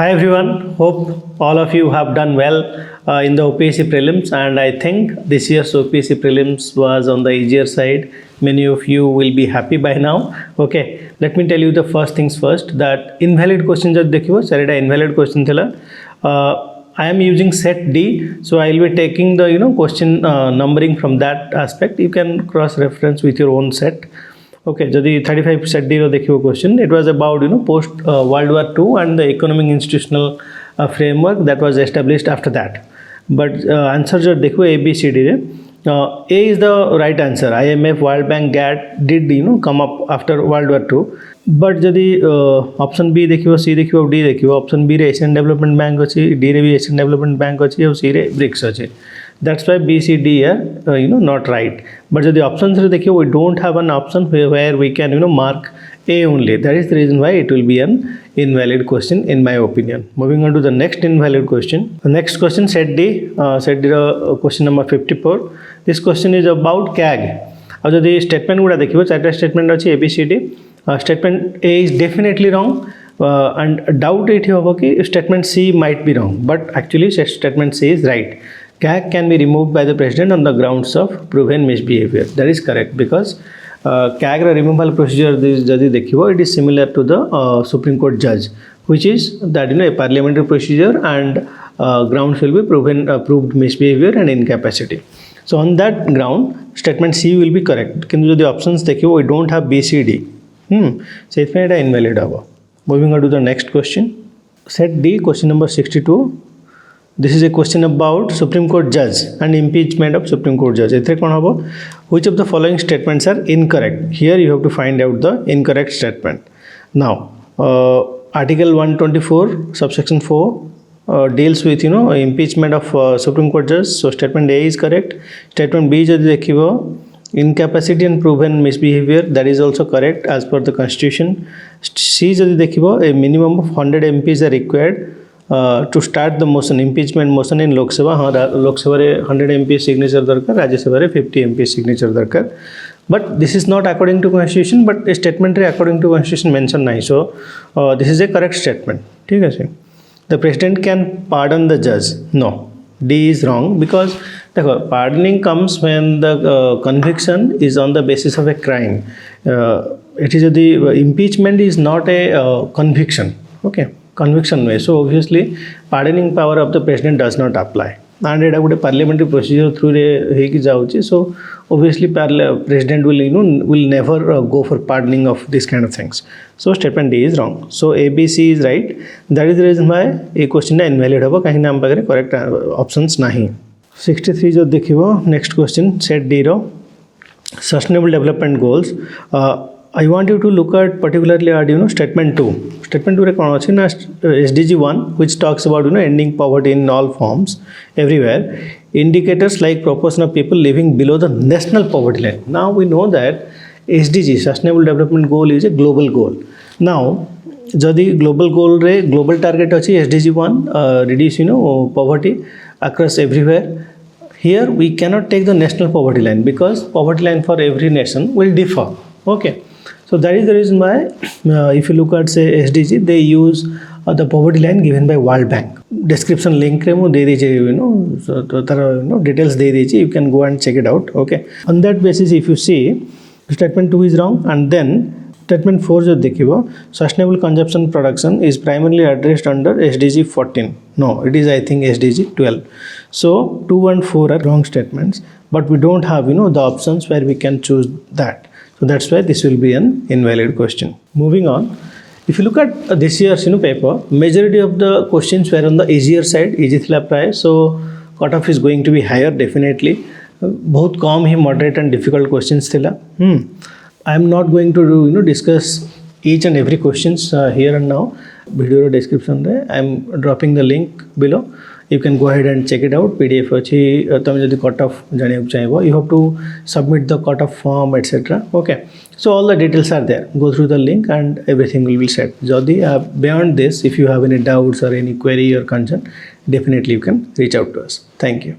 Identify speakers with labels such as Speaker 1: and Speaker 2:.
Speaker 1: Hi everyone, hope all of you have done well in the OPSC prelims, and I think this year's OPSC prelims was on the easier side. Many of you will be happy by now. Okay, let me tell you the first things first, that invalid question just देखियो चारिटा invalid question थिला. I am using set D, so I will be taking the question numbering from that aspect. You can cross reference with your own set. Okay, jadi 35 set D ro dekhibo question, it was about post World War II and the economic institutional framework that was established after that. But answer jo dekhibo A B C D re, A is the right answer. IMF, World Bank, GATT did come up after World War II. But ଯଦି option B देखियो, C देखियो, D देखियो, option B रे Asian Development Bank अच्छी, D रे भी Asian Development Bank अच्छी, और C रे BRICS अच्छी. That's why B, C, D are not right. But যদি options रे देखियो, we don't have an option where we can mark A only. That is the reason why it will be an invalid question in my opinion. Moving on to the next invalid question. The next question set D question number 54. This question is about CAG. अब যদি statement गुड़ा देखियो, charter statement अच्छी A, B, C, D. Statement A is definitely wrong, and doubt it होगा कि statement C might be wrong, but actually statement C is right. CAG can be removed by the president on the grounds of proven misbehavior. That is correct, because CAG removal procedure जदि देखियो, it is similar to the Supreme Court judge, which is that a parliamentary procedure and grounds will be proved misbehavior and incapacity. So on that ground, statement C will be correct. किंतु यदि options देखियो, we don't have B, C, D. So it's invalid. Moving on to the next question. Set D, question number 62. This is a question about Supreme Court judge and impeachment of Supreme Court judge. Which of the following statements are incorrect? Here you have to find out the incorrect statement. Now, Article 124, subsection 4 deals with impeachment of Supreme Court judge. So statement A is correct. Statement B jodi dekhibo, incapacity and proven misbehavior, that is also correct as per the constitution. C jodi dekhibo, a minimum of 100 MPs are required to start the motion, impeachment motion in Lok Sabha. Lok Sabha re 100 MP signature darkar, Rajya Sabha re 50 MP signature darkar. But this is not according to constitution, but a statement re according to constitution mention nahi. So this is a correct statement. ठीक है. The president can pardon the judge. No, D is wrong, because pardoning comes when the conviction is on the basis of a crime. It is the impeachment is not a conviction. Okay, conviction way. So obviously pardoning power of the president does not apply, and it is a parliamentary procedure through the. So obviously president will never go for pardoning of this kind of things. So statement D is wrong. So A, B, C is right. That is the reason why a question is invalid होगा, कहीं ना हम पाखे correct options नहीं. 63 जो देखियो, next question set D row, sustainable development goals. I want you to look at particularly at statement 2. Statement 2 रे कौन अच्छी ना, SDG 1, which talks about ending poverty in all forms everywhere. Indicators like proportion of people living below the national poverty line. Now we know that SDG, sustainable development goal, is a global goal. Now जदि global goal रे global target अच्छी SDG 1, reduce poverty across everywhere. Here we cannot take the national poverty line, because poverty line for every nation will differ. Okay, so that is the reason why if you look at say SDG, they use the poverty line given by World Bank. Description link रे दे दीजिए, so तारा details दे दीजिए, you can go and check it out. Okay, on that basis if you see statement 2 is wrong, and then statement 4 जो देखियो, sustainable consumption production is primarily addressed under SDG 14. No, it is I think SDG 12. So 2 and 4 are wrong statements, but we don't have the options where we can choose that. So that's why this will be an invalid question. Moving on, if you look at this year's paper, majority of the questions were on the easier side, easy thila प्राय, so cutoff is going to be higher definitely. बहुत कम ही moderate and difficult questions थिला. I am not going to discuss each and every questions here and now. Video description रे I am dropping the link below. You can go ahead and check it out. PDF अच्छी तमें जदि cutoff जाने को चाहिए, you have to submit the cutoff form etc. Okay, so all the details are there. Go through the link and everything will be set. जदि beyond this, if you have any doubts or any query or concern, definitely you can reach out to us. Thank you.